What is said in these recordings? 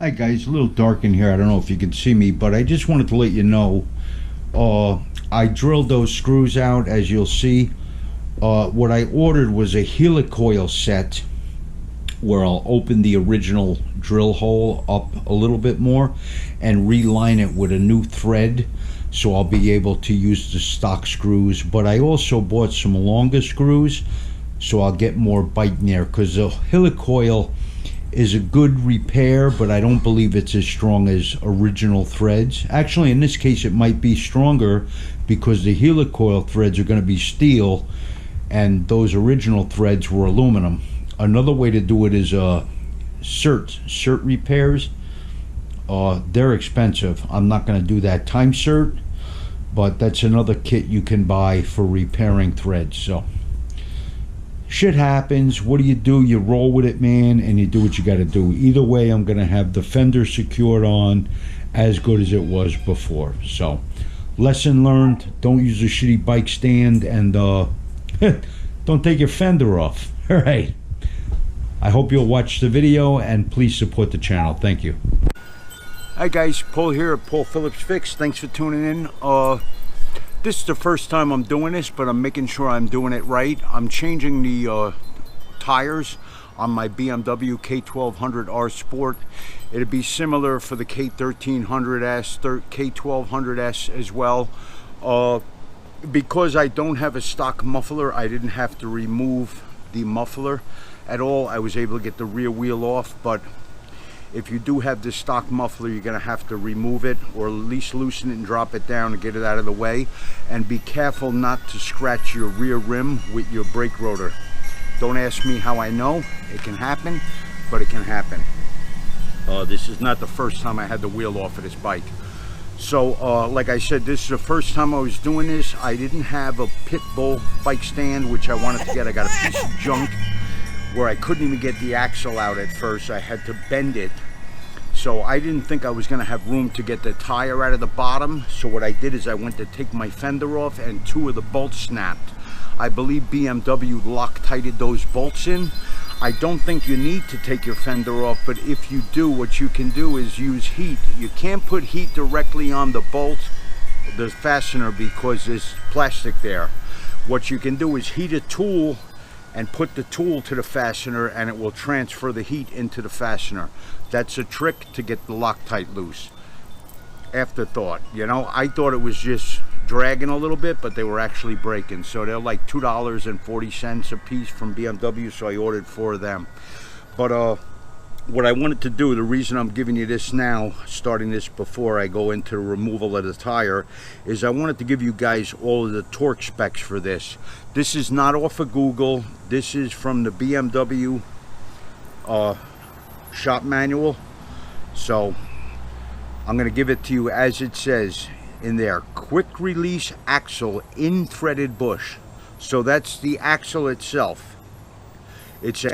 Hi guys, a little dark in here. I don't know if you can see me, but I just wanted to let you know I drilled those screws out, as you'll see. What I ordered was a helicoil set where I'll open the original drill hole up a little bit more and reline it with a new thread, so I'll be able to use the stock screws. But I also bought some longer screws so I'll get more bite in there, because the helicoil is a good repair, but I don't believe it's as strong as original threads. Actually, in this case it might be stronger because the helicoil threads are going to be steel and those original threads were aluminum. Another way to do it is cert repairs. They're expensive. I'm not going to do that time cert, but that's another kit you can buy for repairing threads. So shit happens. What do? You roll with it, man, and you do what you got to do. Either way, I'm going to have the fender secured on as good as it was before. So lesson learned. Don't use a shitty bike stand, and don't take your fender off. All right. I hope you'll watch the video and please support the channel. Thank you. Hi guys, Paul here at Paul Phillips Fix. Thanks for tuning in. This is the first time I'm doing this, but I'm making sure I'm doing it right. I'm changing the tires on my BMW K1200R Sport. It'd be similar for the K1300S, K1200S as well. Because I don't have a stock muffler, I didn't have to remove the muffler at all. I was able to get the rear wheel off, but if you do have the stock muffler, you're going to have to remove it, or at least loosen it and drop it down to get it out of the way. And be careful not to scratch your rear rim with your brake rotor. Don't ask me how I know. It can happen, but it can happen. This is not the first time I had the wheel off of this bike. So like I said, this is the first time I was doing this. I didn't have a pit bull bike stand, which I wanted to get. I got a piece of junk where I couldn't even get the axle out at first. I had to bend it. So I didn't think I was going to have room to get the tire out of the bottom. So what I did is I went to take my fender off and two of the bolts snapped. I believe BMW Loctited those bolts in. I don't think you need to take your fender off, but if you do, what you can do is use heat. You can't put heat directly on the bolt, the fastener, because there's plastic there. What you can do is heat a tool and put the tool to the fastener, and it will transfer the heat into the fastener. That's a trick to get the Loctite loose. Afterthought, you know, I thought it was just dragging a little bit, but they were actually breaking. So they're like $2.40 a piece from BMW, so I ordered 4 of them. But what I wanted to do, the reason I'm giving you this now, starting this before I go into the removal of the tire, is I wanted to give you guys all of the torque specs for this. This is not off of Google. This is from the BMW shop manual. So I'm going to give it to you as it says in there. Quick release axle in threaded bush. So that's the axle itself. It's a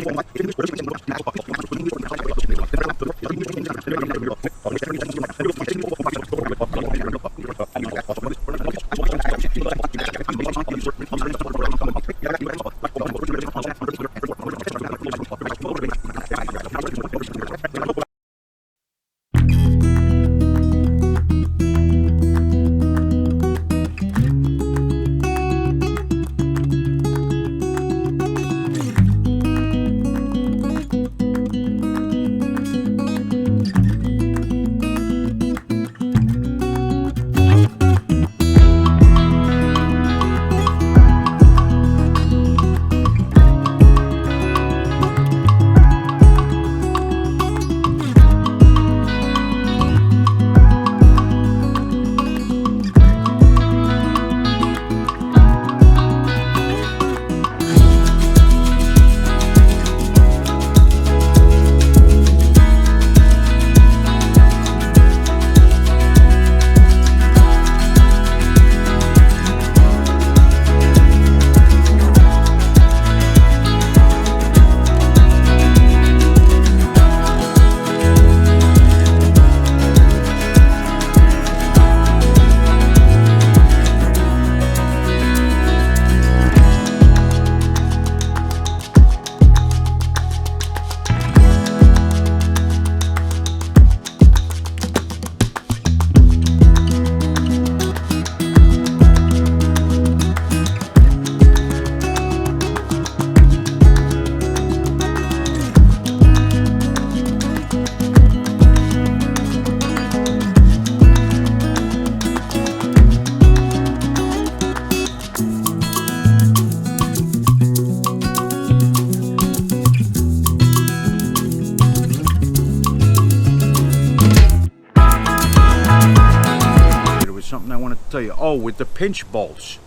Oh, with the pinch bolts.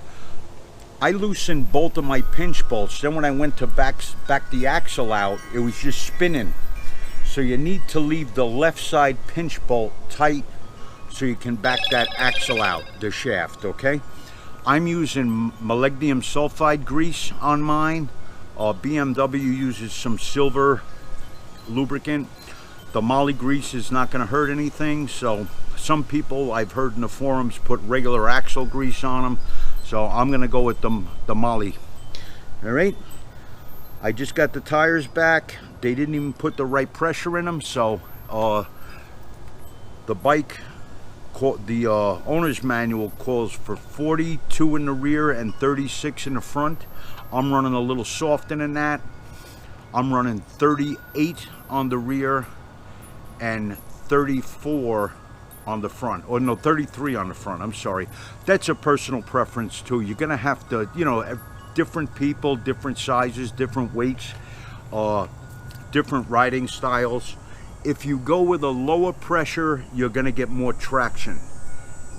I loosened both of my pinch bolts. Then when I went to back the axle out, it was just spinning. So you need to leave the left side pinch bolt tight so you can back that axle out, the shaft, okay? I'm using molybdenum sulfide grease on mine. BMW uses some silver lubricant. The moly grease is not going to hurt anything, so some people I've heard in the forums put regular axle grease on them. So I'm going to go with the moly. All right. I just got the tires back. They didn't even put the right pressure in them, so the bike, the owner's manual calls for 42 in the rear and 36 in the front. I'm running a little softer than that. I'm running 38 on the rear and 34 on the front. Or no, 33 on the front, I'm sorry. That's a personal preference too. You're gonna have to, you know, different people, different sizes, different weights, different riding styles. If you go with a lower pressure, you're gonna get more traction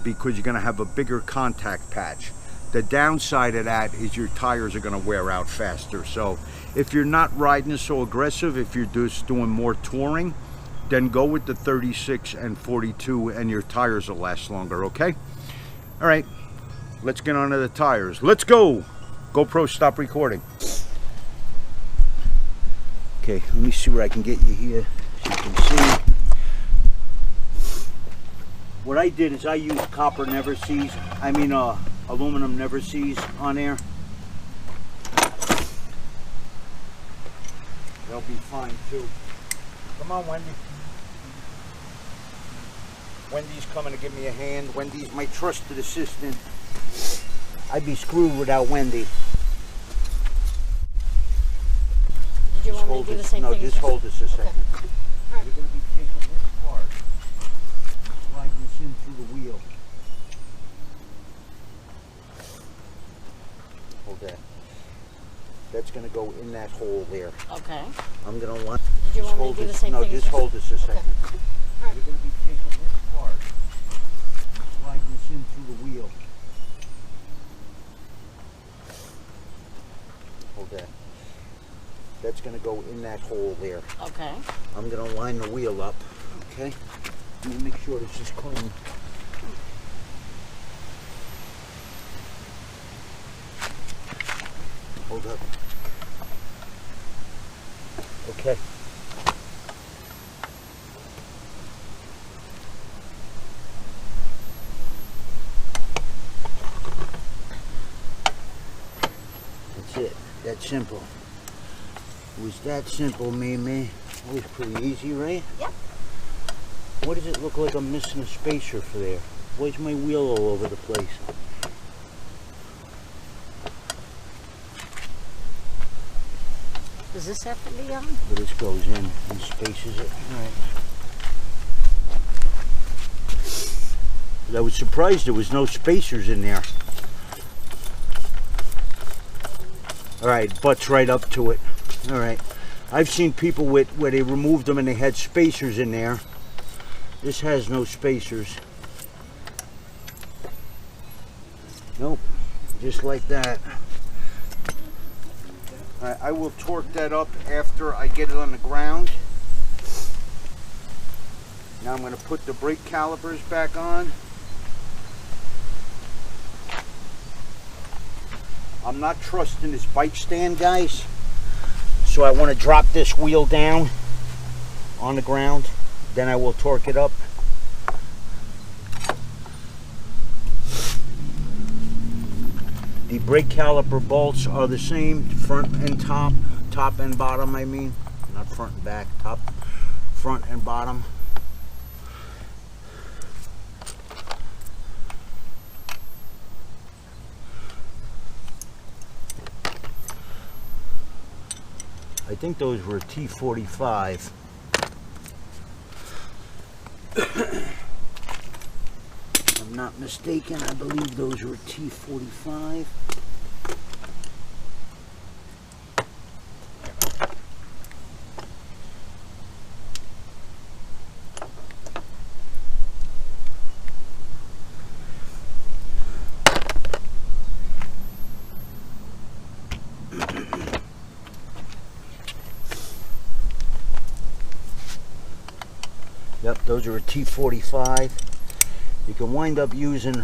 because you're gonna have a bigger contact patch. The downside of that is your tires are gonna wear out faster. So if you're not riding so aggressive, if you're just doing more touring, then go with the 36 and 42 and your tires will last longer, okay? All right, let's get on to the tires. Let's go! GoPro, stop recording. Okay, let me see where I can get you here so you can see. What I did is I used copper never sees, aluminum never sees on there. They'll be fine too. Come on, Wendy. Wendy's coming to give me a hand. Wendy's my trusted assistant. I'd be screwed without Wendy. Did you want me to do the same thing? No, just hold this a second. Okay. Right. You're going to be taking this part, sliding this in through the wheel. Hold that. That's going to go in that hole there. Okay. I'm going to want. Did you want me to do the same thing? No, just hold this a second. Okay. Right. You're going to be taking this part, sliding this in through the wheel. Hold that. That's going to go in that hole there. Okay. I'm going to line the wheel up. Okay. Let me make sure this is clean. Hold up. Okay. That's it. That's simple. It was that simple, Mimi. It was pretty easy, right? Yep. What does it look like I'm missing a spacer for there? Why's my wheel all over the place? Does this have to be on? Well, this goes in and spaces it. All right. I was surprised there was no spacers in there. All right, butts right up to it. All right. I've seen people where they removed them and they had spacers in there. This has no spacers. Nope, just like that. All right, I will torque that up after I get it on the ground. Now I'm going to put the brake calipers back on. I'm not trusting this bike stand, guys. So I want to drop this wheel down on the ground. Then I will torque it up. The brake caliper bolts are the same, front and top and bottom, I mean. Not front and back, top, front and bottom. I think those were T45. If I'm not mistaken, I believe those were T45. Yep, those are a T45. You can wind up using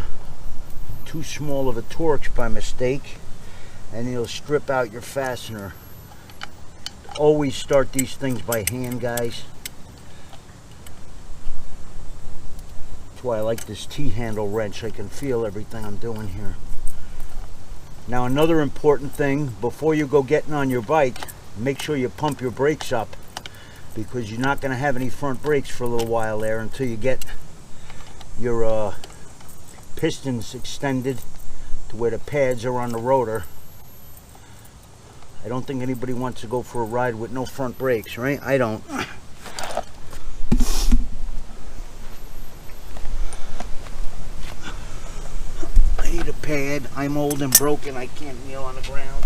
too small of a torch by mistake, and it'll strip out your fastener. Always start these things by hand, guys. That's why I like this T-handle wrench. I can feel everything I'm doing here. Now, another important thing, before you go getting on your bike, make sure you pump your brakes up, because you're not going to have any front brakes for a little while there until you get your pistons extended to where the pads are on the rotor. I don't think anybody wants to go for a ride with no front brakes, right? I don't. I need a pad. I'm old and broken. I can't kneel on the ground.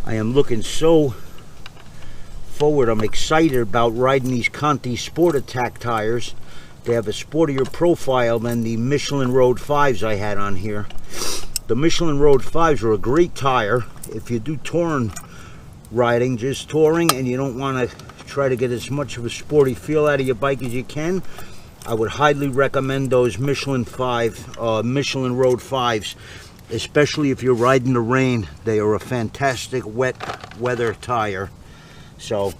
I am looking so forward. I'm excited about riding these Conti Sport Attack tires. They have a sportier profile than the Michelin Road 5s I had on here. The Michelin Road 5s are a great tire if you do touring riding, just touring, and you don't want to try to get as much of a sporty feel out of your bike as you can. I would highly recommend those Michelin Road 5s. Especially if you're riding the rain. They are a fantastic wet weather tire. So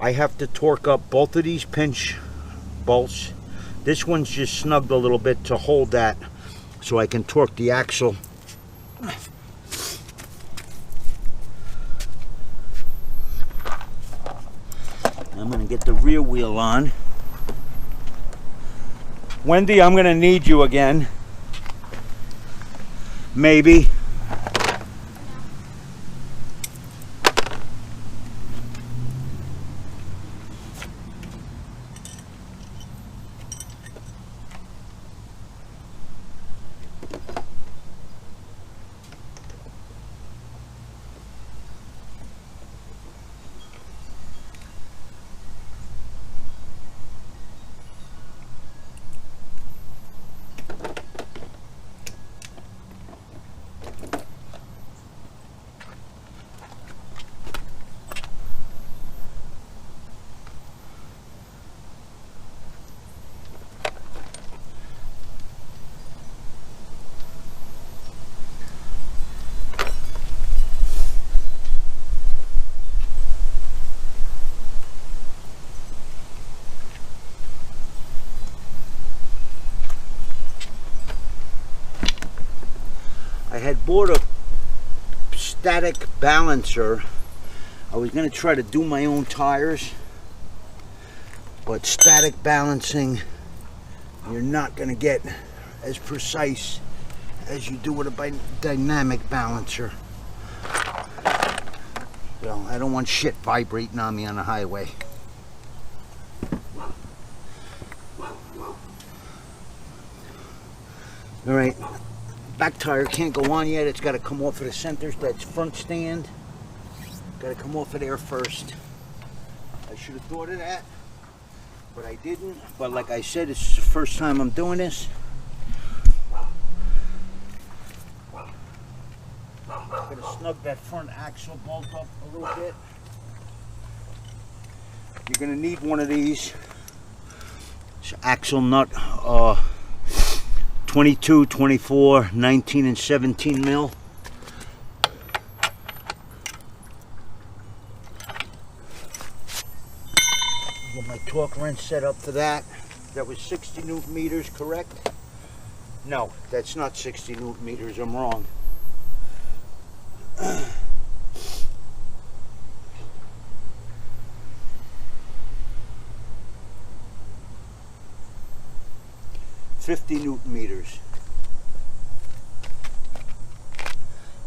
I have to torque up both of these pinch bolts. This one's just snugged a little bit to hold that so I can torque the axle. I'm going to get the rear wheel on. Wendy, I'm going to need you again. Maybe. I had bought a static balancer. I was going to try to do my own tires, but static balancing, you're not going to get as precise as you do with a dynamic balancer. So I don't want shit vibrating on me on the highway. All right. Back tire can't go on yet. It's got to come off of the center, that front stand. Got to come off of there first. I should have thought of that, but I didn't. But like I said, it's the first time I'm doing this. I'm going to snug that front axle bolt up a little bit. You're going to need one of these. It's axle nut. 22, 24, 19, and 17 mil. Get my torque wrench set up for that. That was 60 Newton meters, correct? No, that's not 60 Newton meters. I'm wrong. $50 Newton meters.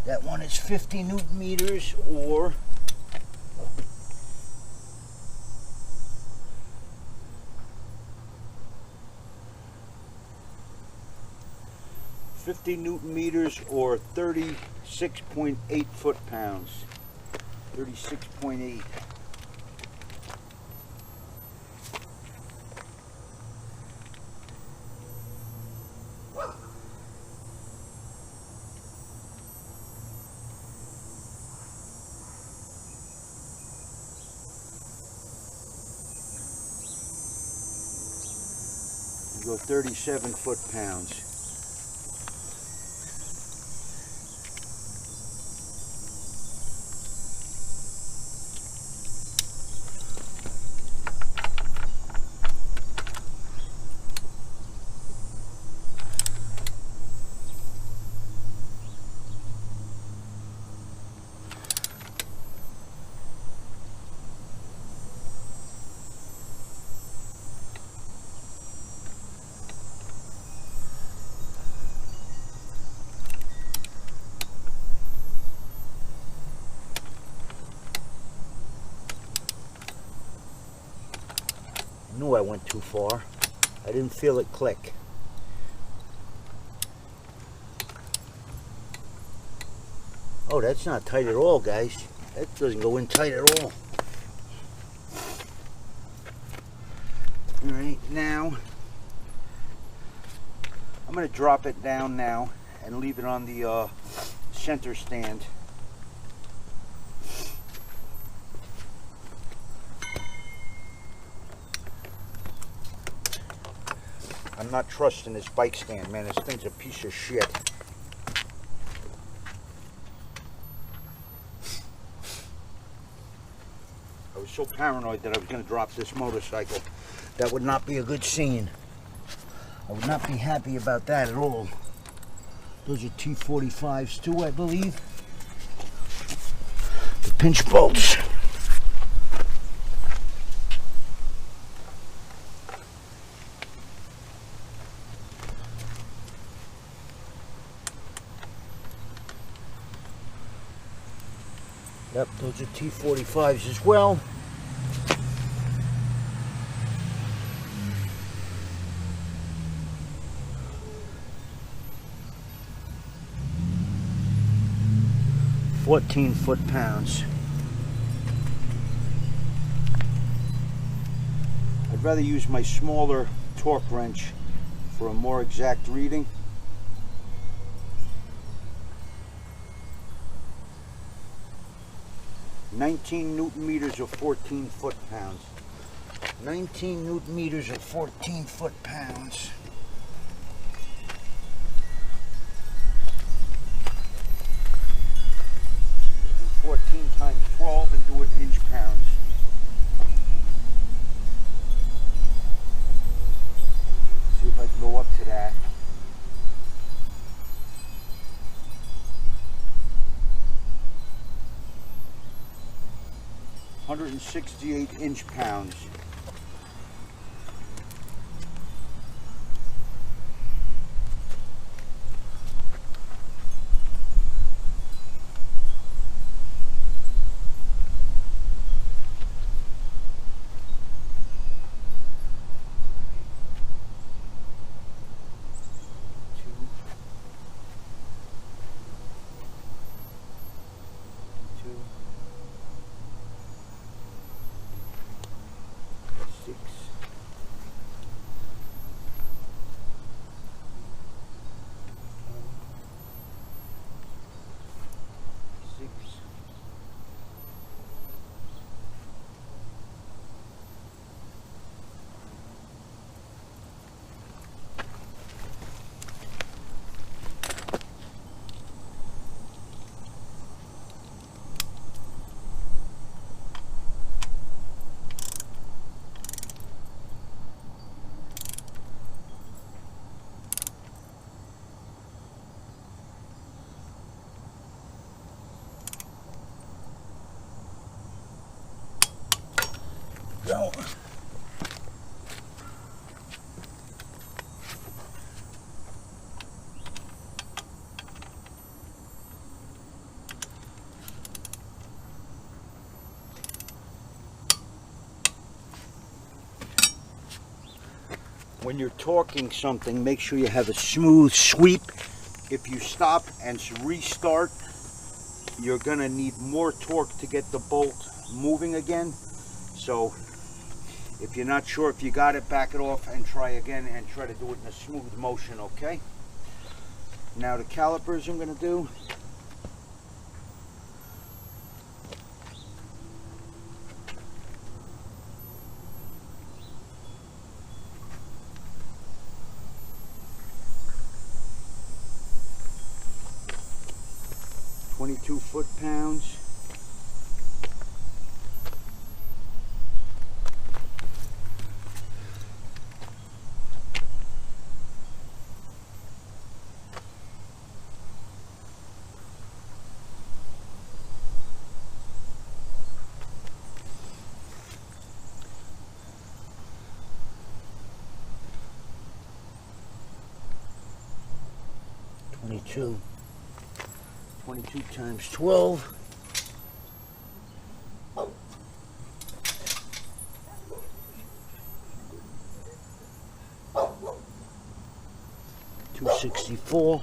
That one is 50 Newton meters or 50 Newton meters or 36.8 foot-pounds. 36.8. You go 37 foot-pounds. I knew I went too far. I didn't feel it click. Oh, that's not tight at all, guys. That doesn't go in tight at all. Alright, now I'm going to drop it down now and leave it on the center stand. I'm not trusting this bike stand, man. This thing's a piece of shit. I was so paranoid that I was going to drop this motorcycle. That would not be a good scene. I would not be happy about that at all. Those are T45s too, I believe. The pinch bolts. Yep, those are T45s as well. $14 foot-pounds. I'd rather use my smaller torque wrench for a more exact reading. 19 Newton meters or 14 foot-pounds. 19 Newton meters or 14 foot-pounds. Do 14 times 12 and do it in inch-pounds. See if I can go up to that. 168 inch-pounds. Go. when you're torquing something, make sure you have a smooth sweep. If you stop and restart, you're gonna need more torque to get the bolt moving again. So if you're not sure if you got it, back it off and try again, and try to do it in a smooth motion, okay? Now the calipers I'm gonna do. .22 foot-pounds. Twenty-two times 12. $264.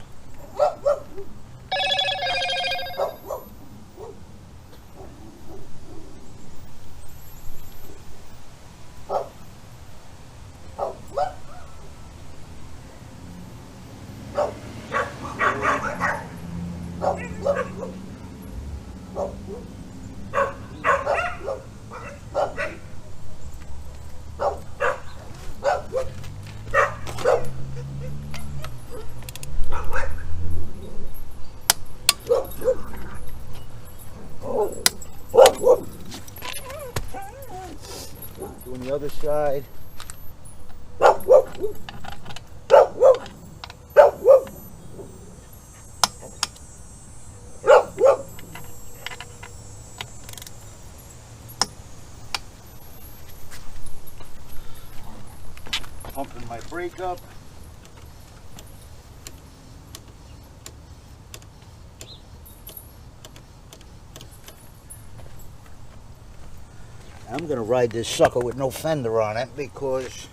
Doing the other side. Pumping my brake up. I'm gonna ride this sucker with no fender on it because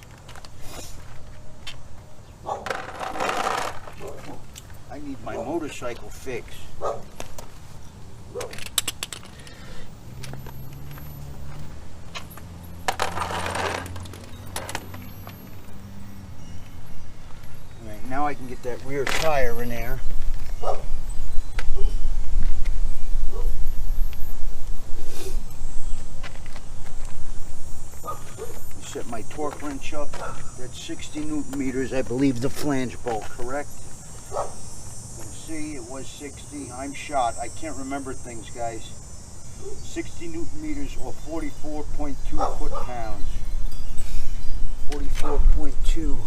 I need my motorcycle fixed. Alright, now I can get that rear tire in there. Set my torque wrench up. That's 60 Newton meters, I believe, the flange bolt, correct? You can see it was 60. I'm shot. I can't remember things, guys. 60 Newton meters or 44.2 foot-pounds. 44.2.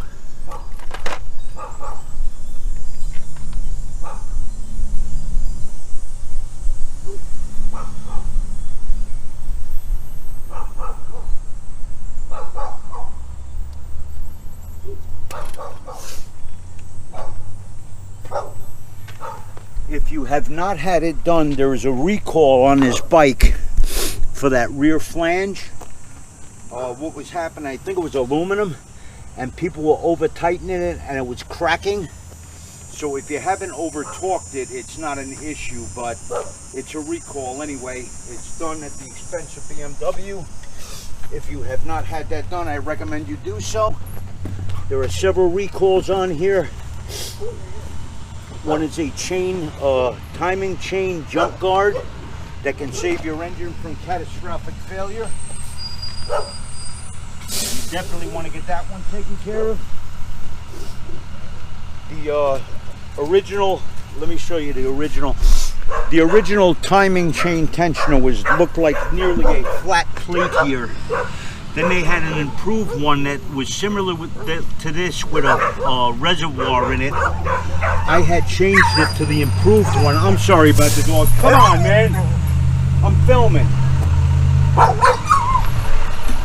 If you have not had it done, there is a recall on this bike for that rear flange. What was happening, I think it was aluminum, and people were over tightening it and it was cracking. So if you haven't over torqued it, it's not an issue, but it's a recall anyway. It's done at the expense of BMW. If you have not had that done, I recommend you do so. There are several recalls on here. One is a chain, timing chain jump guard that can save your engine from catastrophic failure. You definitely want to get that one taken care of. The original, let me show you the original. The original timing chain tensioner looked like nearly a flat plate here. Then they had an improved one that was similar to this with a reservoir in it. I had changed it to the improved one. I'm sorry about the dog. Come on, man. I'm filming.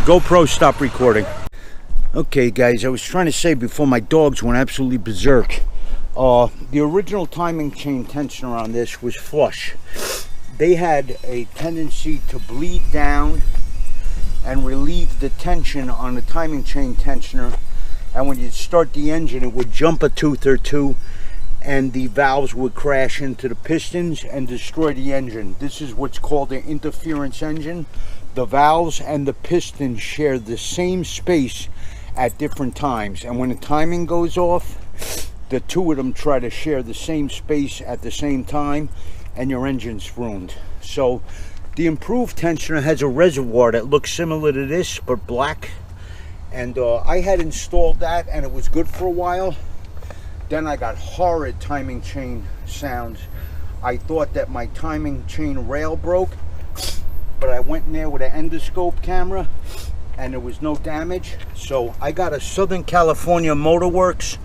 GoPro, stop recording. Okay, guys, I was trying to say before my dogs went absolutely berserk. The original timing chain tensioner on this was flush. They had a tendency to bleed down and relieve the tension on the timing chain tensioner and when you start the engine, it would jump a tooth or two, and the valves would crash into the pistons and destroy the engine. This is what's called an interference engine. The valves and the pistons share the same space at different times, and when the timing goes off, the two of them try to share the same space at the same time, and your engine's ruined. So the improved tensioner has a reservoir that looks similar to this but black, and I had installed that and it was good for a while. Then I got horrid timing chain sounds. I thought that my timing chain rail broke, but I went in there with an endoscope camera and there was no damage. So I got a Southern California Motor Works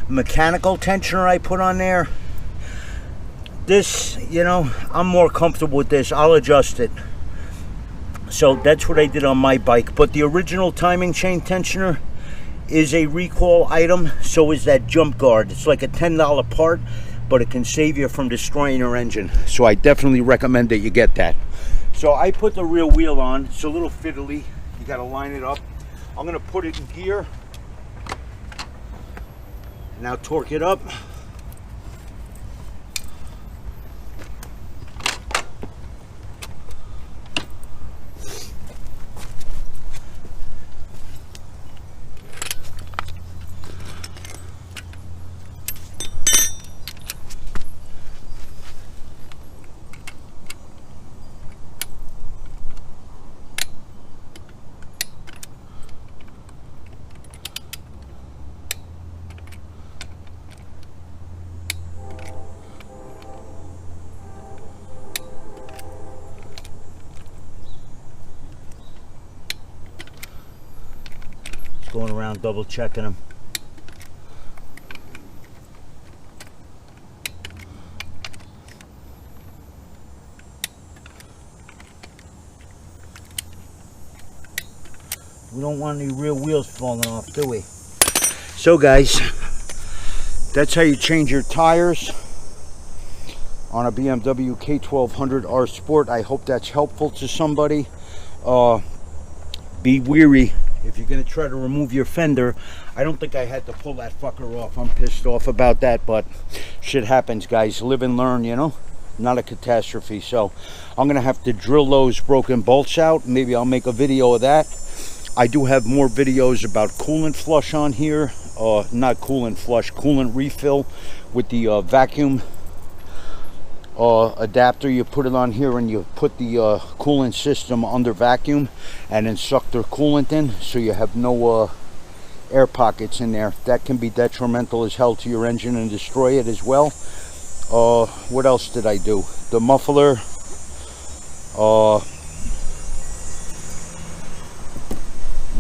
mechanical tensioner I put on there. This, you know, I'm more comfortable with this. I'll adjust it. So that's what I did on my bike. But the original timing chain tensioner is a recall item. So is that jump guard. It's like a $10 part, but it can save you from destroying your engine. So I definitely recommend that you get that. So I put the rear wheel on. It's a little fiddly. You got to line it up. I'm going to put it in gear. Now torque it up. Going around double checking them. We don't want any rear wheels falling off, do we? So guys, that's how you change your tires on a BMW K1200R Sport. I hope that's helpful to somebody. Be wary if you're going to try to remove your fender. I don't think I had to pull that fucker off. I'm pissed off about that, but shit happens, guys. Live and learn, you know? Not a catastrophe. So I'm going to have to drill those broken bolts out. Maybe I'll make a video of that. I do have more videos about coolant flush on here. Not coolant flush, coolant refill with the vacuum adapter. You put it on here and you put the coolant system under vacuum and then suck the coolant in, so you have no air pockets in there. That can be detrimental as hell to your engine and destroy it as well. What else did I do? The muffler,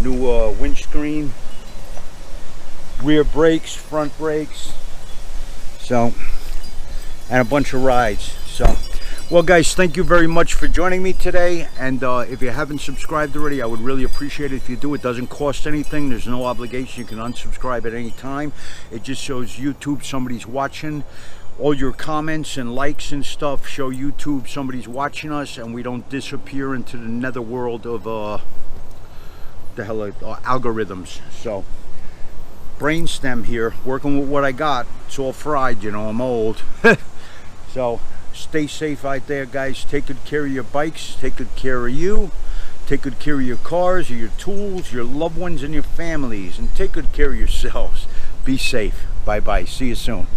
new windscreen, rear brakes, front brakes, so, and a bunch of rides. So, well guys, thank you very much for joining me today, and if you haven't subscribed already, I would really appreciate it if you do. It doesn't cost anything. There's no obligation. You can unsubscribe at any time. It just shows YouTube somebody's watching. All your comments and likes and stuff show YouTube somebody's watching us, and we don't disappear into the netherworld of the hell algorithms. So brainstem here, working with what I got. It's all fried, you know, I'm old. So stay safe out there, guys. Take good care of your bikes, take good care of you, take good care of your cars, your tools, your loved ones, and your families, and take good care of yourselves. Be safe. Bye bye. See you soon.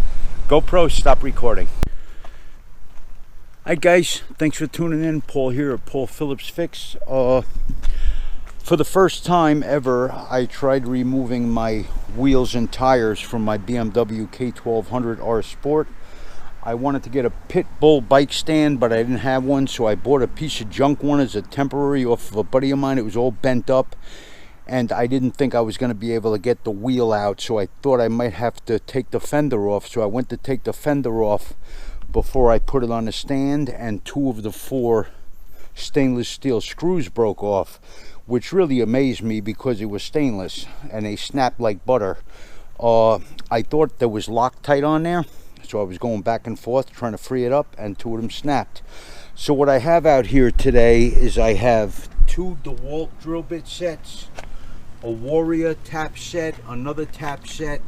GoPro, stop recording. Hi guys, thanks for tuning in. Paul here at Paul Phillips Fix. For the first time ever, I tried removing my wheels and tires from my BMW K1200R Sport. I wanted to get a pit bull bike stand, but I didn't have one, so I bought a piece of junk one as a temporary off of a buddy of mine. It was all bent up, and I didn't think I was going to be able to get the wheel out, so I thought I might have to take the fender off. So I went to take the fender off before I put it on the stand, and 2 of the 4 stainless steel screws broke off, which really amazed me because it was stainless and they snapped like butter. I thought there was Loctite on there, so I was going back and forth trying to free it up, and 2 of them snapped. So what I have out here today is I have 2 DeWalt drill bit sets, a Warrior tap set, another tap set.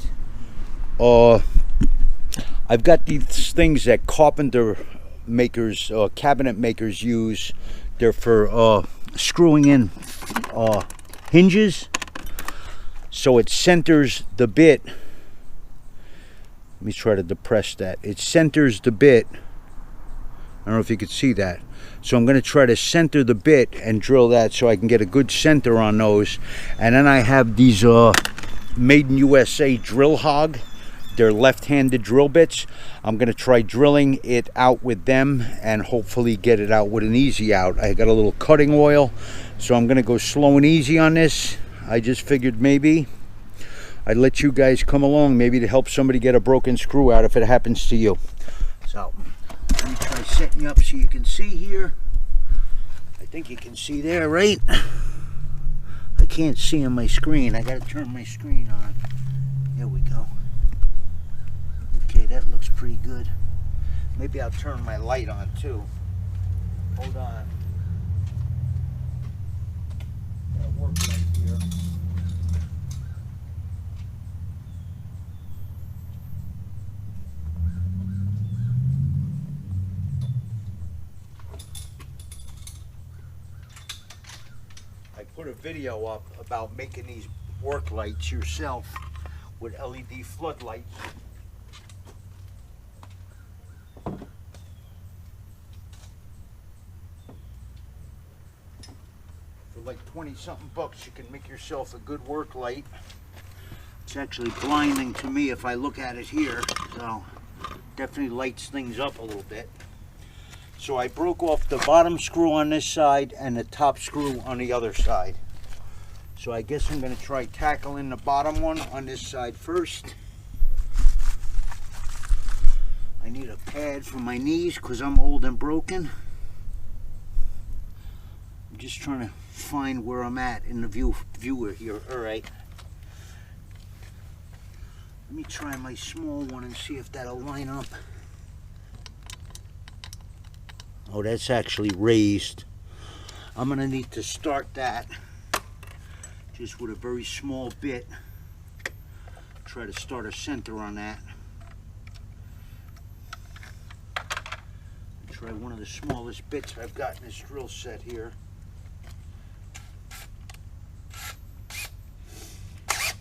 I've got these things that carpenter makers, cabinet makers use. They're for screwing in hinges, so it centers the bit. Let me try to depress that. It centers the bit. I don't know if you could see that. So I'm going to try to center the bit and drill that so I can get a good center on those. And then I have these Made in USA drill hog. They're left-handed drill bits. I'm going to try drilling it out with them and hopefully get it out with an easy out. I got a little cutting oil, so I'm going to go slow and easy on this. I just figured maybe I'd let you guys come along, maybe to help somebody get a broken screw out if it happens to you. So let me try setting you up so you can see here. I think you can see there, right? I can't see on my screen. I got to turn my screen on. There we go. Okay, that looks pretty good. Maybe I'll turn my light on too. Hold on. Got a work light here. I put a video up about making these work lights yourself with LED floodlights. Like 20-something bucks, you can make yourself a good work light. It's actually blinding to me if I look at it here, so definitely lights things up a little bit. So I broke off the bottom screw on this side and the top screw on the other side. So I guess I'm going to try tackling the bottom one on this side first. I need a pad for my knees because I'm old and broken. I'm just trying to find where I'm at in the viewer here. All right. Let me try my small one and see if that'll line up. Oh, that's actually raised. I'm gonna need to start that just with a very small bit. Try to start a center on that. Try one of the smallest bits I've got in this drill set here.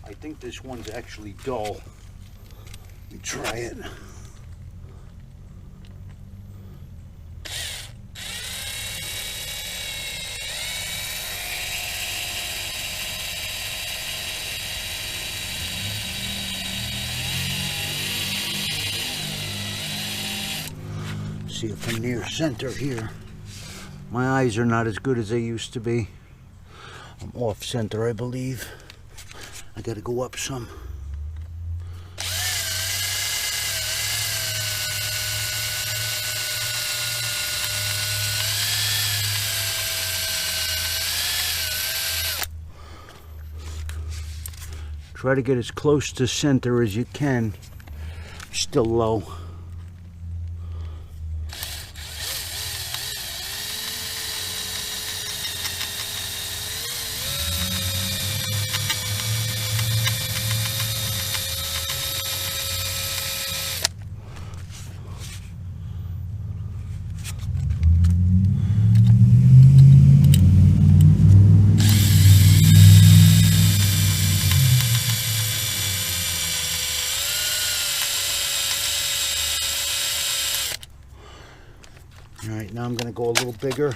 I think this one's actually dull. Let me try it. See if I'm near center here. My eyes are not as good as they used to be. I'm off center, I believe. I gotta go up some. Try to get as close to center as you can. Still low. Alright, now I'm going to go a little bigger.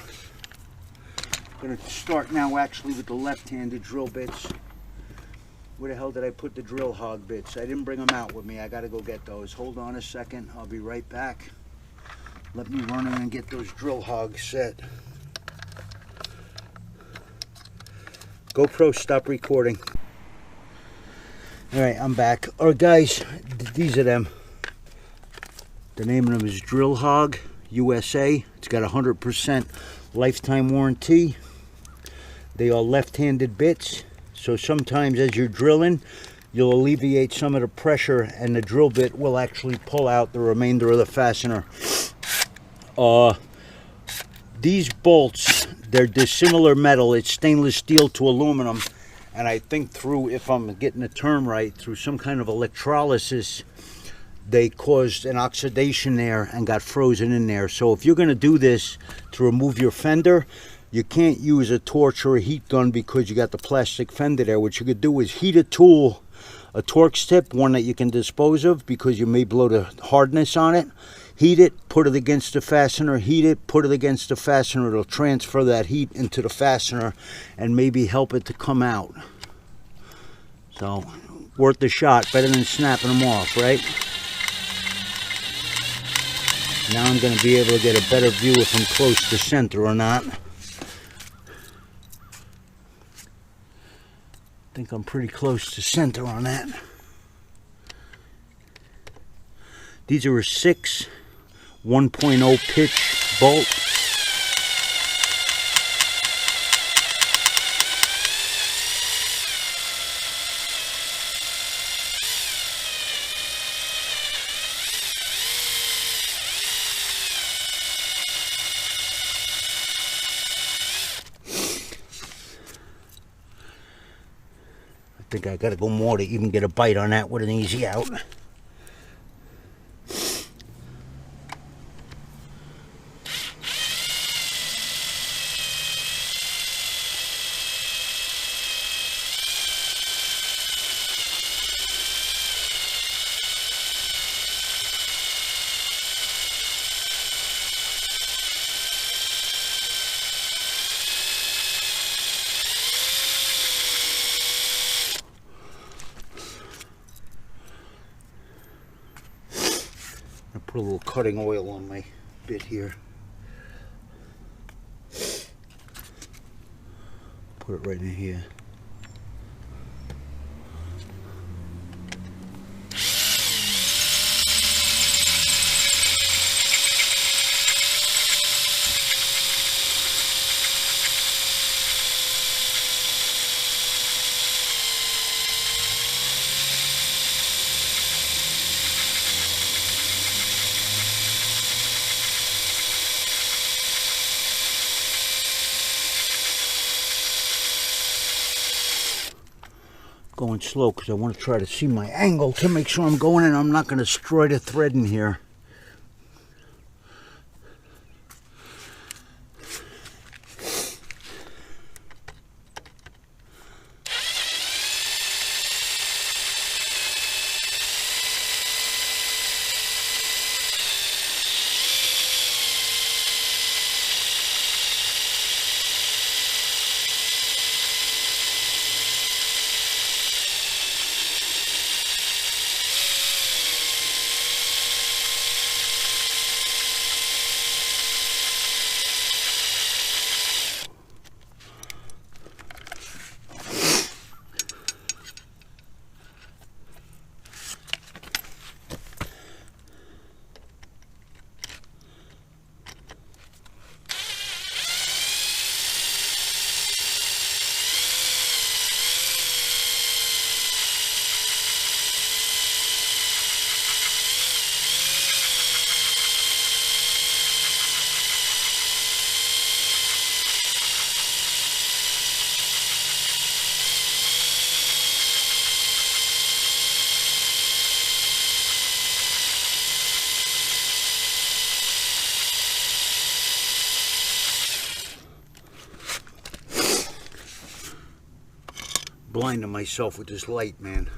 I'm going to start now actually with the left-handed drill bits. Where the hell did I put the drill hog bits? I didn't bring them out with me. I got to go get those. Hold on a second. I'll be right back. Let me run in and get those drill hogs set. GoPro, stop recording. Alright, I'm back. Alright guys, these are them. The name of them is Drill Hog USA. It's got 100% lifetime warranty. They are left-handed bits, so sometimes as you're drilling, you'll alleviate some of the pressure and the drill bit will actually pull out the remainder of the fastener. These bolts, they're dissimilar metal. It's stainless steel to aluminum, And I think through, if I'm getting the term right, through some kind of electrolysis, they caused an oxidation there and got frozen in there. So if you're going to do this to remove your fender, you can't use a torch or a heat gun because you got the plastic fender there. What you could do is heat a tool, a Torx tip, one that you can dispose of because you may blow the hardness on it. Heat it, put it against the fastener, heat it, put it against the fastener. It'll transfer that heat into the fastener and maybe help it to come out. So, worth the shot, better than snapping them off, right? Now I'm going to be able to get a better view if I'm close to center or not. I think I'm pretty close to center on that. These are a 6 1.0 pitch bolt. I think I gotta go more to even get a bite on that with an easy out. Put a little cutting oil on my bit here. Put it right in here. Going slow because I want to try to see my angle to make sure I'm going in. I'm not going to destroy the thread in here. Blinding myself with this light, man.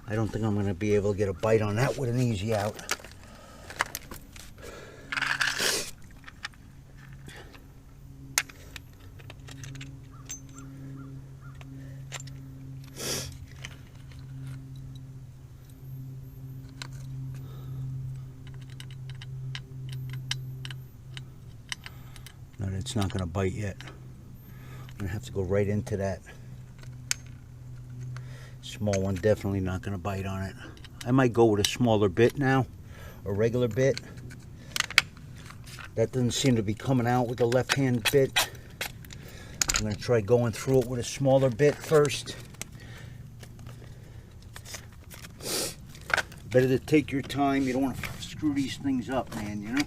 I don't think I'm going to be able to get a bite on that with an easy out. No, it's not going to bite yet. I'm going to have to go right into that. Small one, definitely not going to bite on it. I might go with a smaller bit now, a regular bit. That doesn't seem to be coming out with the left-hand bit. I'm going to try going through it with a smaller bit first. Better to take your time. You don't want to screw these things up, man, you know?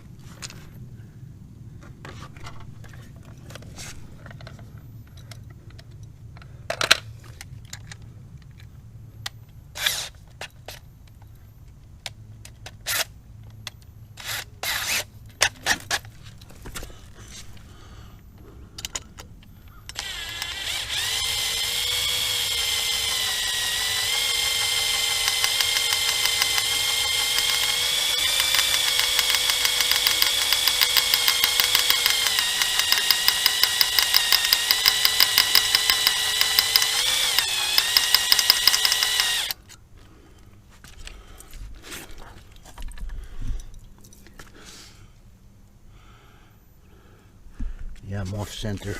Yeah, I'm off center.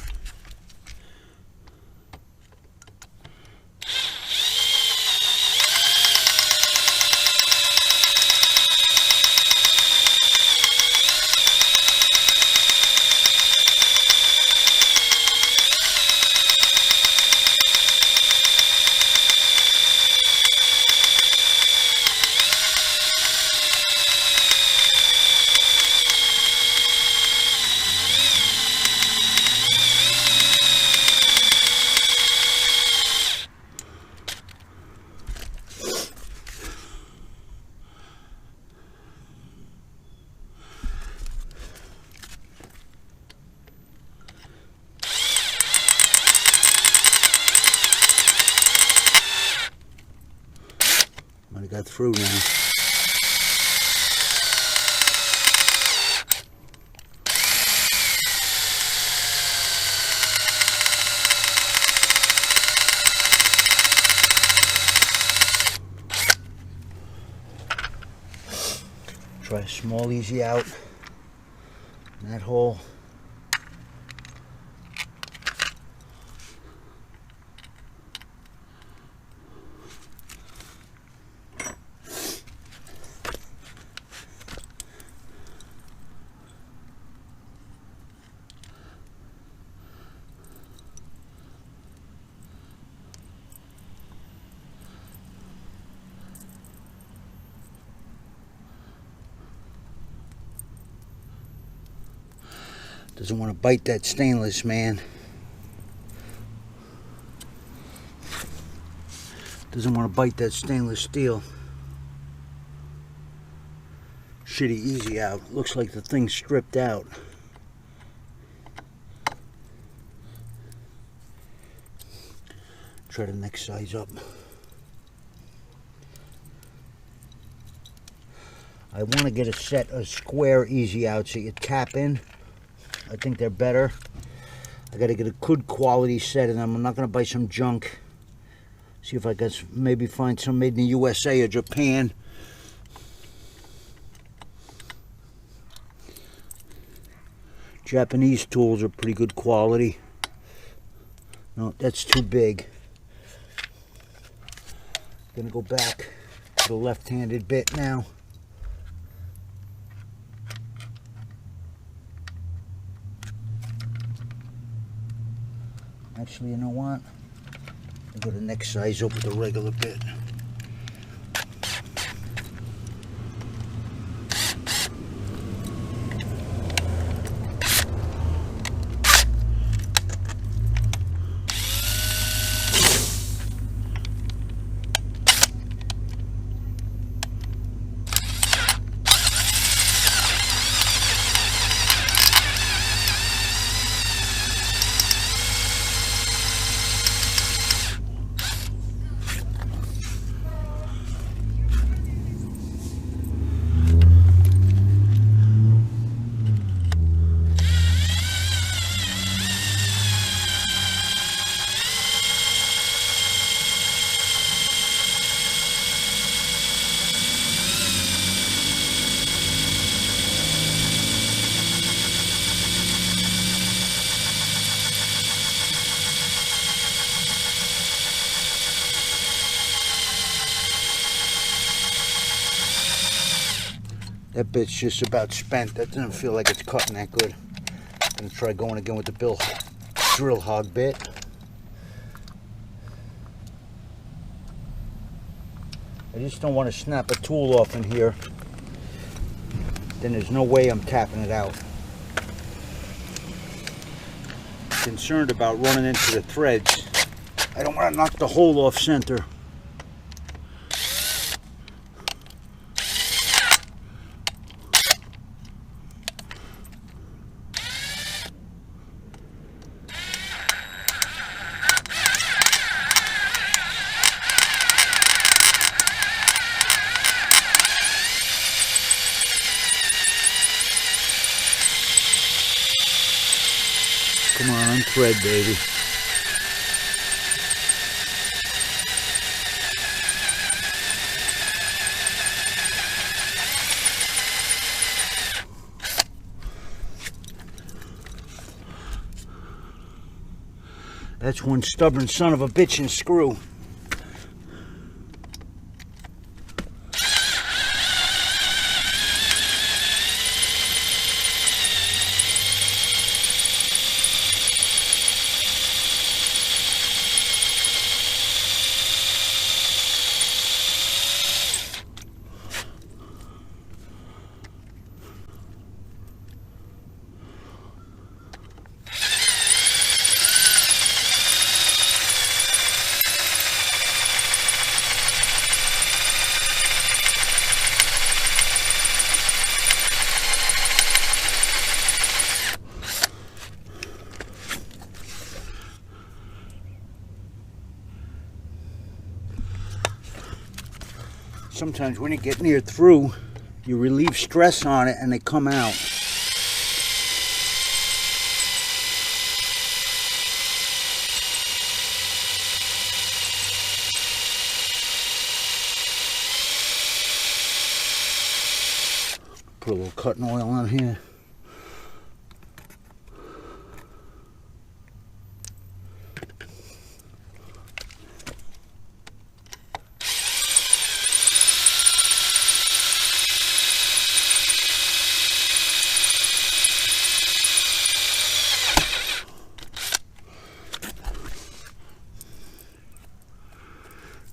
Might have got through now. Try a small easy out in that hole. Doesn't want to bite that stainless, man. Doesn't want to bite that stainless steel. Shitty easy out. Looks like the thing's stripped out. Try the next size up. I want to get a set of square easy outs that you tap in. I think they're better. I got to get a good quality set of them. I'm not going to buy some junk. See if I can maybe find some made in the USA or Japan. Japanese tools are pretty good quality. No, that's too big. Gonna go back to the left-handed bit now. Actually, you know what? I'll go to the next size up with a regular bit. That bit's just about spent. That doesn't feel like it's cutting that good. I'm gonna try going again with the drill hog bit. I just don't want to snap a tool off in here. Then there's no way I'm tapping it out. Concerned about running into the threads. I don't want to knock the hole off center. Come on, thread, baby. That's one stubborn son of a bitch and screw. Sometimes when you get near through, you relieve stress on it and they come out. Put a little cutting oil on here.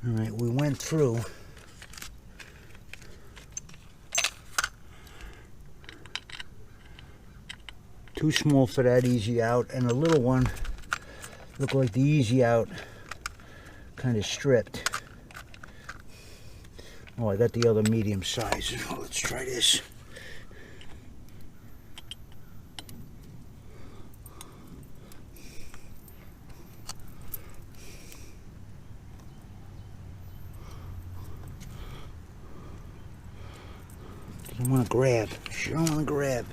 All right, we went through. Too small for that easy out, and the little one looked like the easy out kind of stripped. Oh, I got the other medium size. Oh, let's try this. I want to grab. Sure want to grab.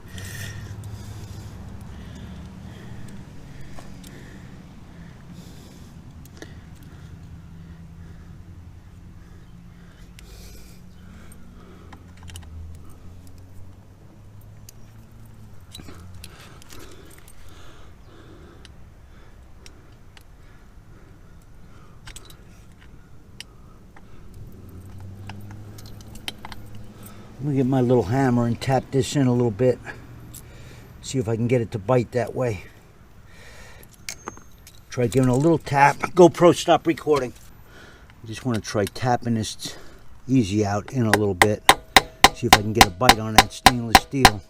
Let me get my little hammer and tap this in a little bit. See if I can get it to bite that way. Try giving it a little tap. GoPro, stop recording. I just want to try tapping this easy out in a little bit. See if I can get a bite on that stainless steel.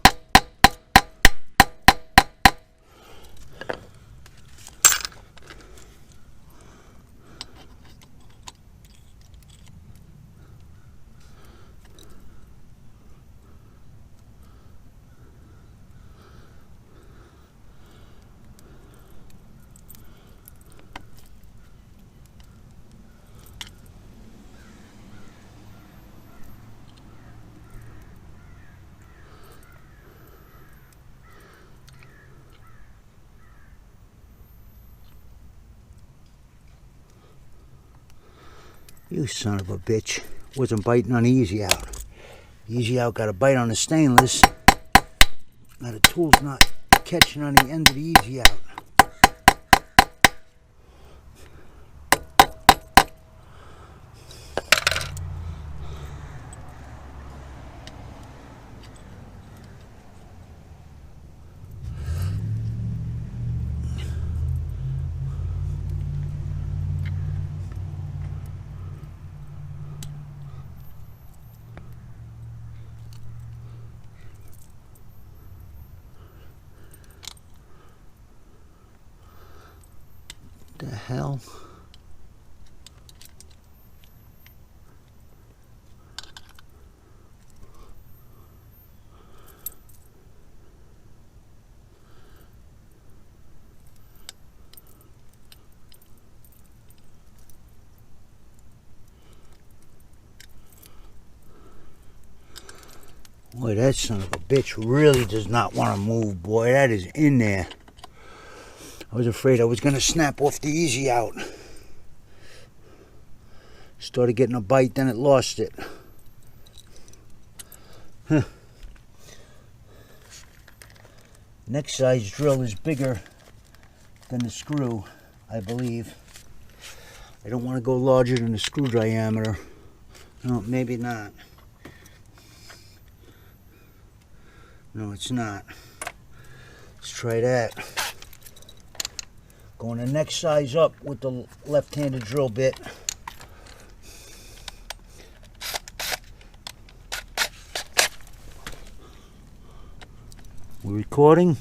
You son of a bitch. Wasn't biting on the easy out. Easy out got a bite on the stainless. Now the tool's not catching on the end of the easy out. the hell? Boy, that son of a bitch really does not want to move, boy. That is in there. I was afraid I was going to snap off the easy out. Started getting a bite, then it lost it. Huh. Next size drill is bigger than the screw, I believe. I don't want to go larger than the screw diameter. No, maybe not. No, it's not. Let's try that. Going the next size up with the left-handed drill bit. We're recording.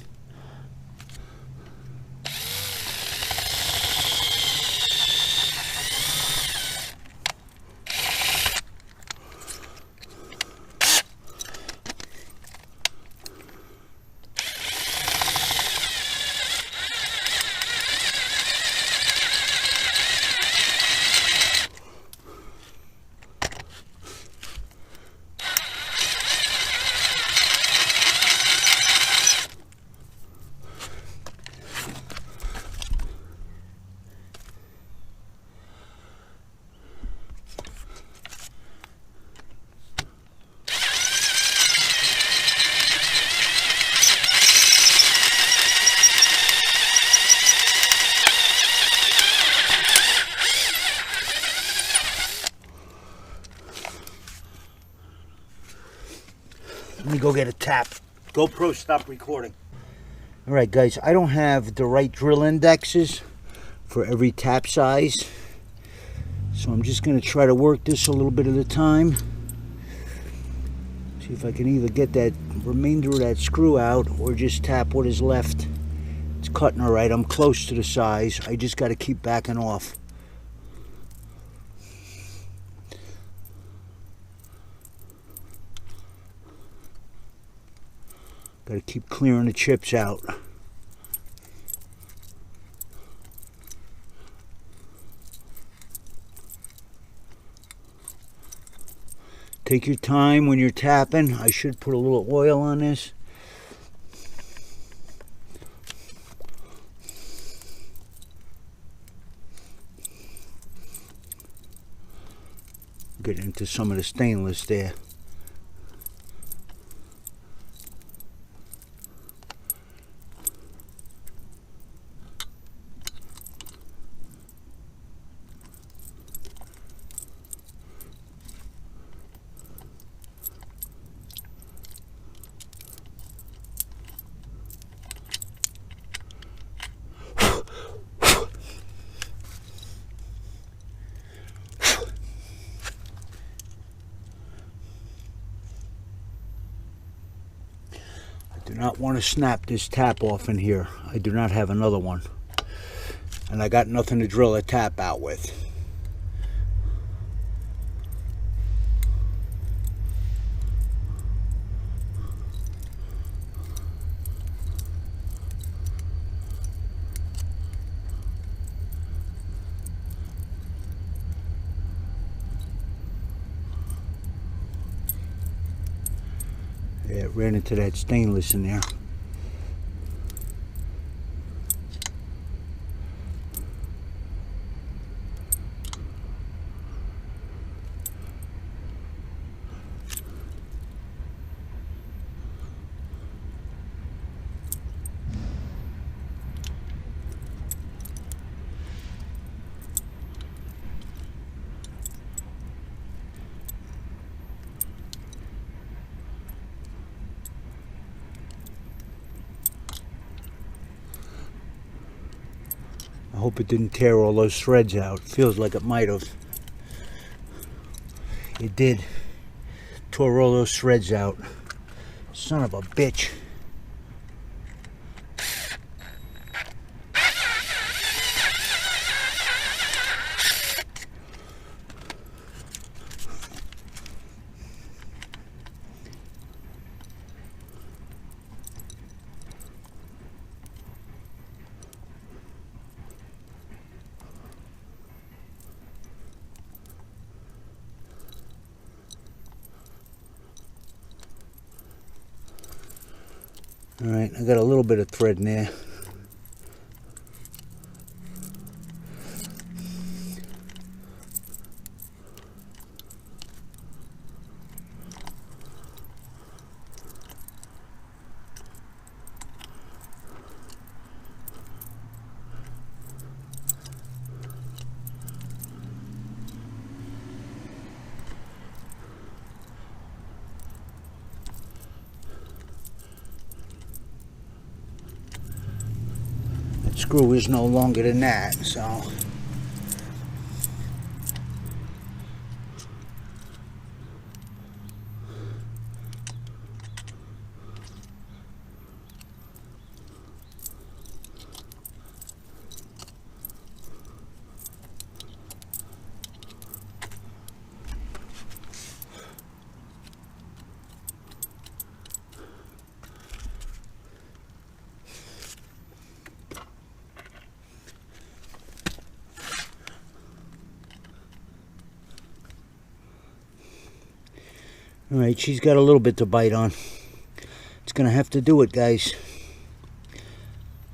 Let me go get a tap. GoPro, stop recording. Alright guys, I don't have the right drill indexes for every tap size. So I'm just going to try to work this a little bit at a time. See if I can either get that remainder of that screw out or just tap what is left. It's cutting alright. I'm close to the size. I just got to keep backing off. Got to keep clearing the chips out. Take your time when you're tapping. I should put a little oil on this. Get into some of the stainless there. Do not want to snap this tap off in here. I do not have another one. And I got nothing to drill a tap out with. Yeah, it ran into that stainless in there. I hope it didn't tear all those threads out. Feels like it might have. It did. Tore all those threads out. Son of a bitch. Alright, I got a little bit of thread in there. Screw is no longer than that, so alright, she's got a little bit to bite on. It's gonna have to do it, guys.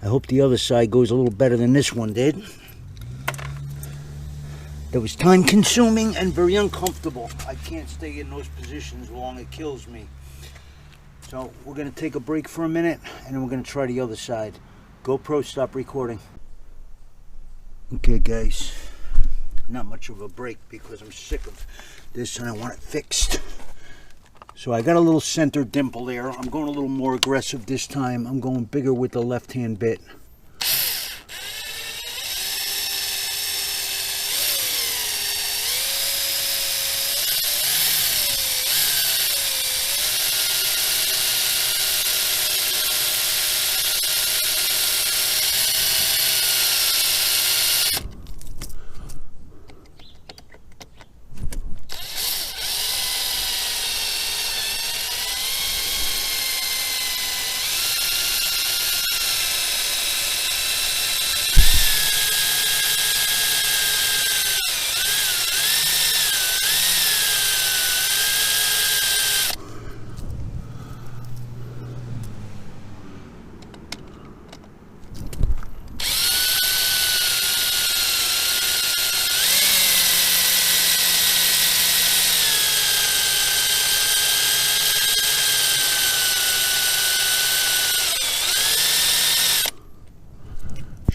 I hope the other side goes a little better than this one did. That was time consuming and very uncomfortable. I can't stay in those positions long, it kills me. So we're gonna take a break for a minute and then we're gonna try the other side. GoPro, stop recording. Okay guys, not much of a break because I'm sick of this and I want it fixed. So I got a little center dimple there. I'm going a little more aggressive this time. I'm going bigger with the left hand bit.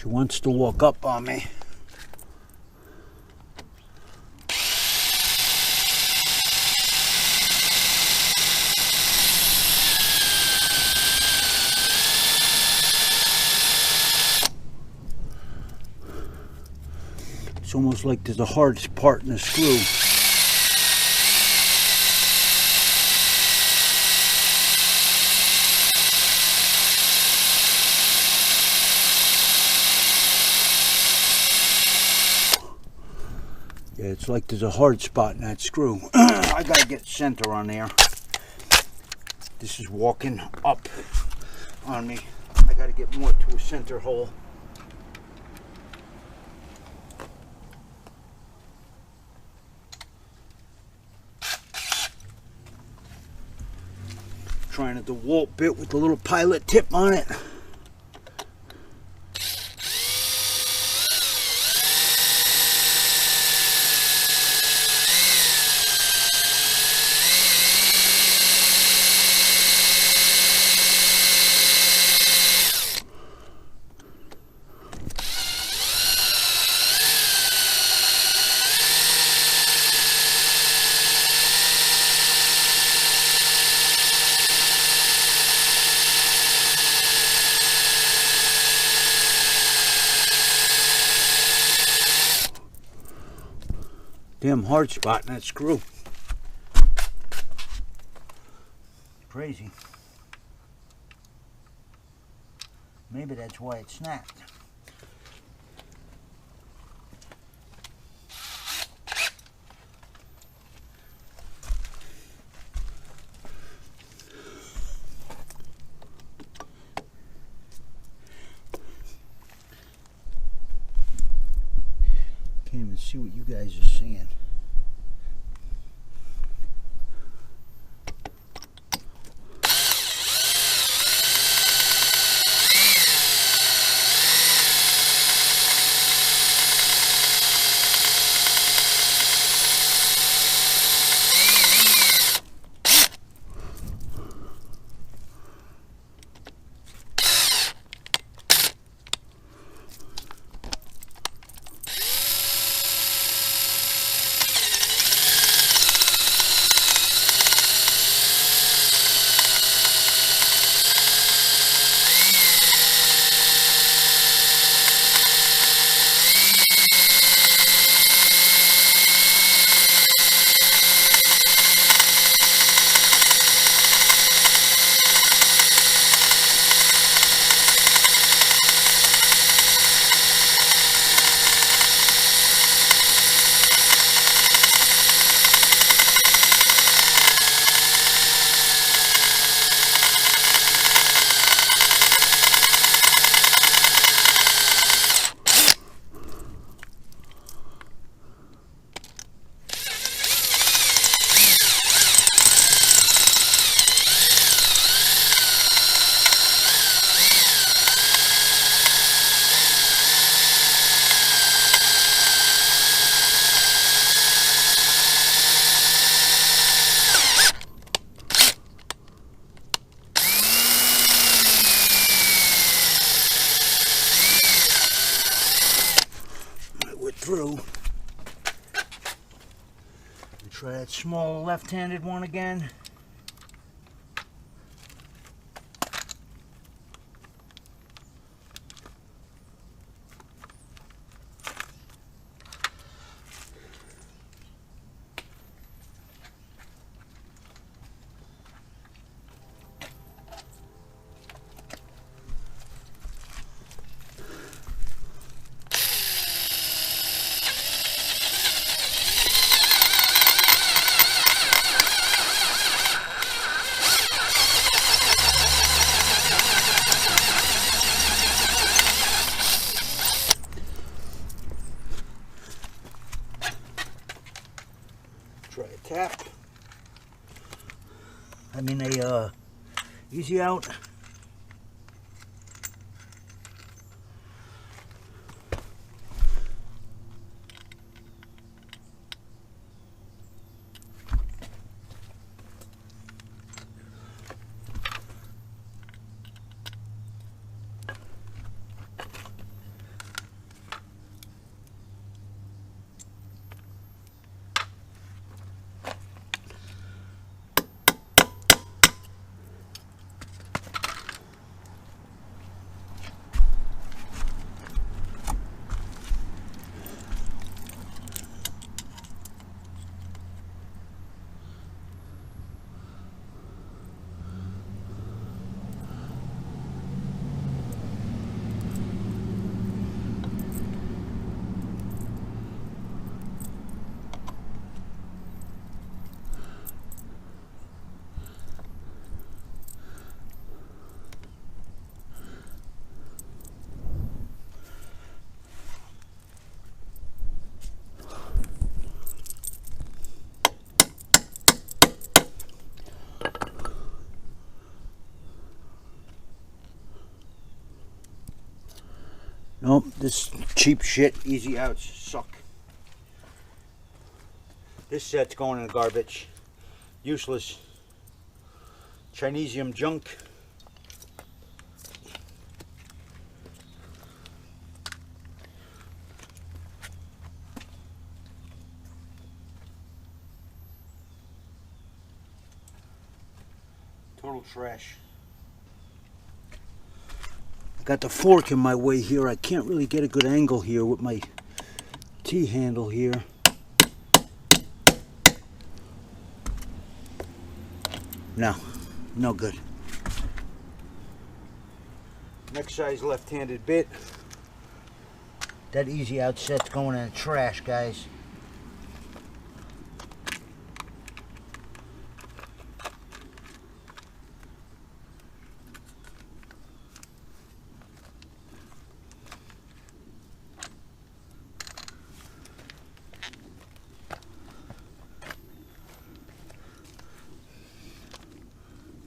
She wants to walk up on me. It's almost like there's a hard part in the screw. Yeah, it's like there's a hard spot in that screw. I gotta get center on there. This is walking up on me. I gotta get more to a center hole. Trying a DeWalt bit with the little pilot tip on it. Damn hard spot in that screw. Crazy. Maybe that's why it snapped. Can't even see what you guys are seeing. Try that small left-handed one again. Try a tap. I mean a easy out. Nope, this cheap shit, easy outs suck. This set's going in the garbage. Useless. Chinesium junk. Total trash. Got the fork in my way here. I can't really get a good angle here with my T-handle here. No, no good. Next size left-handed bit. That easy out set's going in the trash, guys.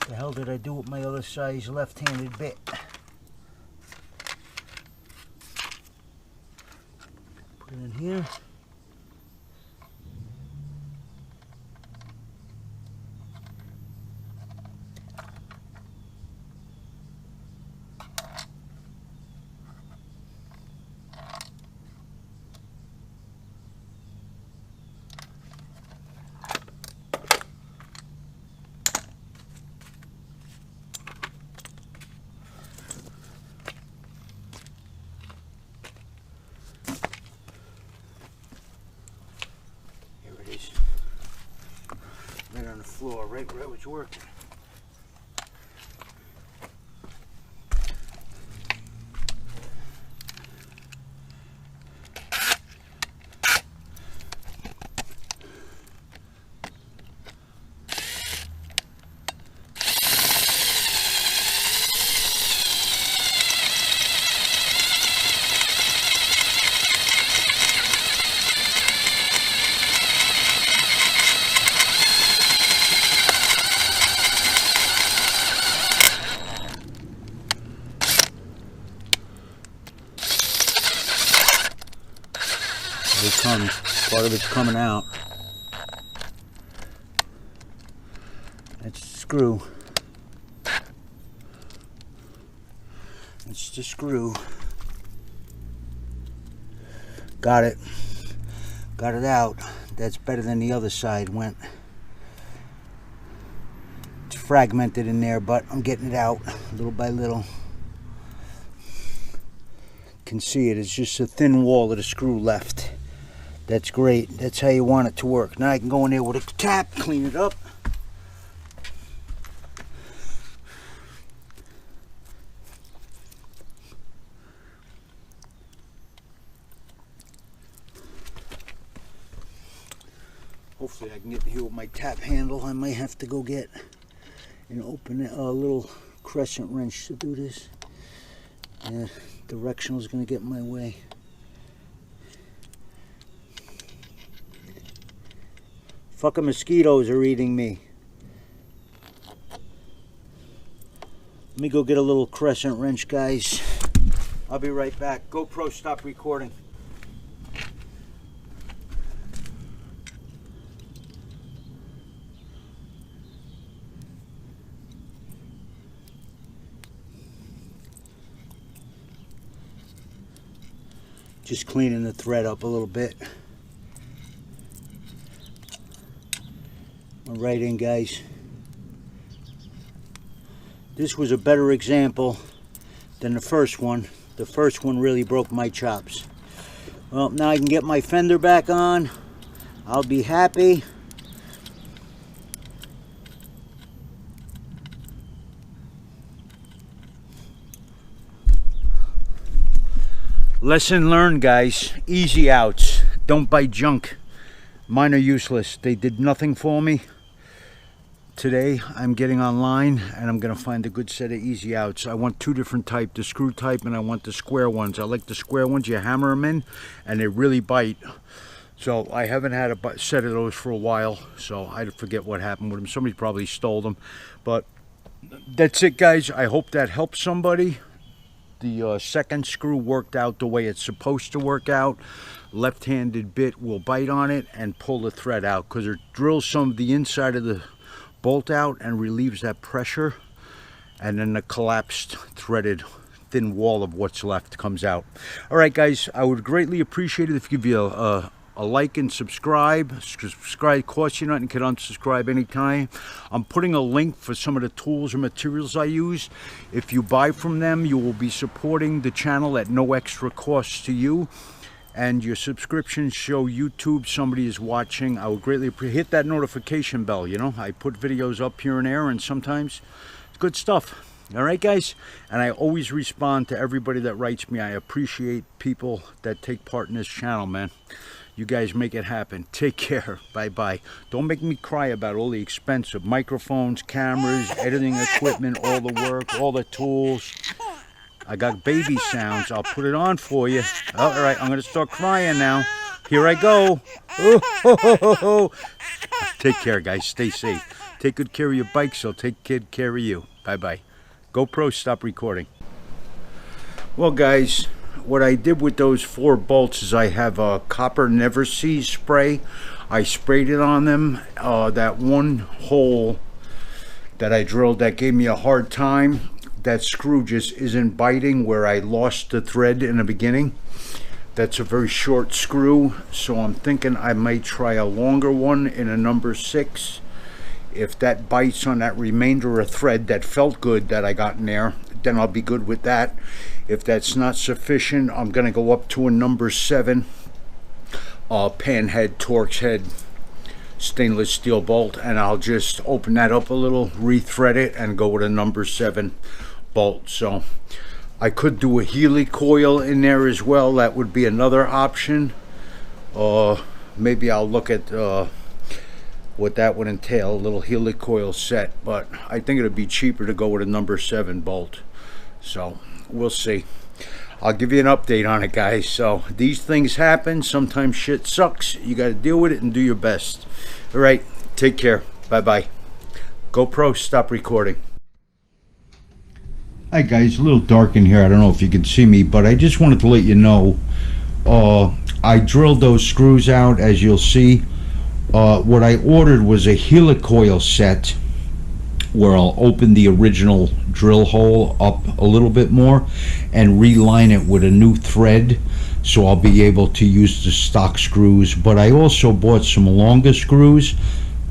The hell did I do with my other size left-handed bit? Put it in here. Right on the floor, right where I was working. It comes, part of it's coming out. That's the screw. It's the screw. Got it. Got it out. That's better than the other side went. It's fragmented in there, but I'm getting it out little by little. Can see it. It's just a thin wall of the screw left. That's great. That's how you want it to work. Now I can go in there with a tap, clean it up. Hopefully I can get here with my tap handle. I might have to go get and open a little crescent wrench to do this. Yeah, directional is going to get in my way. Fucking mosquitoes are eating me. Let me go get a little crescent wrench, guys. I'll be right back. GoPro, stop recording. Just cleaning the thread up a little bit. Right in, guys. This was a better example than the first one. The first one really broke my chops. Well, now I can get my fender back on. I'll be happy. Lesson learned, guys. Easy outs. Don't buy junk. Mine are useless. They did nothing for me. Today I'm getting online and I'm gonna find a good set of easy outs. I want two different types, the screw type and I want the square ones. I like the square ones. You hammer them in and they really bite. So I haven't had a set of those for a while, so I forget what happened with them. Somebody probably stole them. But that's it, guys. I hope that helps somebody. The second screw worked out the way it's supposed to work out. Left-handed bit will bite on it and pull the thread out because it drills some of the inside of the bolt out and relieves that pressure, and then the collapsed threaded thin wall of what's left comes out. All right, guys, I would greatly appreciate it if you give you a like and subscribe. Subscribe costs you nothing. You can unsubscribe anytime. I'm putting a link for some of the tools or materials I use. If you buy from them, you will be supporting the channel at no extra cost to you. And your subscriptions show YouTube somebody is watching. I would greatly appreciate. Hit that notification bell, you know. I put videos up here and there, and sometimes it's good stuff. All right, guys? And I always respond to everybody that writes me. I appreciate people that take part in this channel, man. You guys make it happen. Take care. Bye-bye. Don't make me cry about all the expensive microphones, cameras, editing equipment, all the work, all the tools. I got baby sounds. I'll put it on for you. Oh, all right, I'm going to start crying now. Here I go. Oh, ho, ho, ho, ho. Take care, guys. Stay safe. Take good care of your bikes. So take good care of you. Bye-bye. GoPro, stop recording. Well, guys, what I did with those 4 bolts is I have a copper never sees spray. I sprayed it on them. That one hole that I drilled that gave me a hard time, that screw just isn't biting where I lost the thread in the beginning. That's a very short screw, so I'm thinking I might try a longer one in a number 6. If that bites on that remainder of thread that felt good that I got in there, then I'll be good with that. If that's not sufficient, I'm gonna go up to a number 7 pan head, Torx head, stainless steel bolt, and I'll just open that up a little, rethread it, and go with a number 7 bolt. So I could do a helicoil in there as well. That would be another option. Maybe I'll look at what that would entail, a little helicoil set, but I think it'd be cheaper to go with a number 7 bolt. So we'll see. I'll give you an update on it, guys. So these things happen. Sometimes shit sucks. You got to deal with it and do your best. All right, take care. Bye-bye. GoPro, stop recording. Hi, guys. A little dark in here. I don't know if you can see me, but I just wanted to let you know I drilled those screws out, as you'll see. What I ordered was a helicoil set where I'll open the original drill hole up a little bit more and reline it with a new thread, so I'll be able to use the stock screws. But I also bought some longer screws,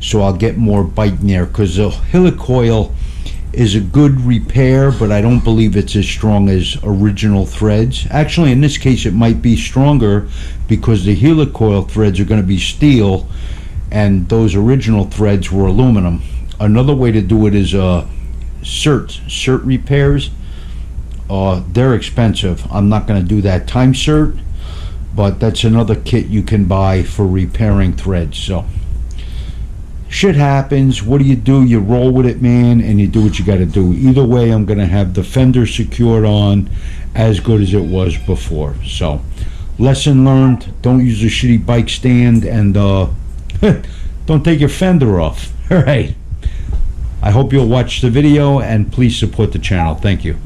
so I'll get more bite in there, because the helicoil is a good repair, but I don't believe it's as strong as original threads. Actually, in this case, it might be stronger because the helicoil threads are going to be steel and those original threads were aluminum. Another way to do it is cert repairs. They're expensive. I'm not going to do that. Time cert, but that's another kit you can buy for repairing threads. So shit happens. What do? You roll with it, man, and you do what you got to do. Either way, I'm going to have the fender secured on as good as it was before. So lesson learned. Don't use a shitty bike stand, and don't take your fender off. All right. I hope you'll watch the video and please support the channel. Thank you.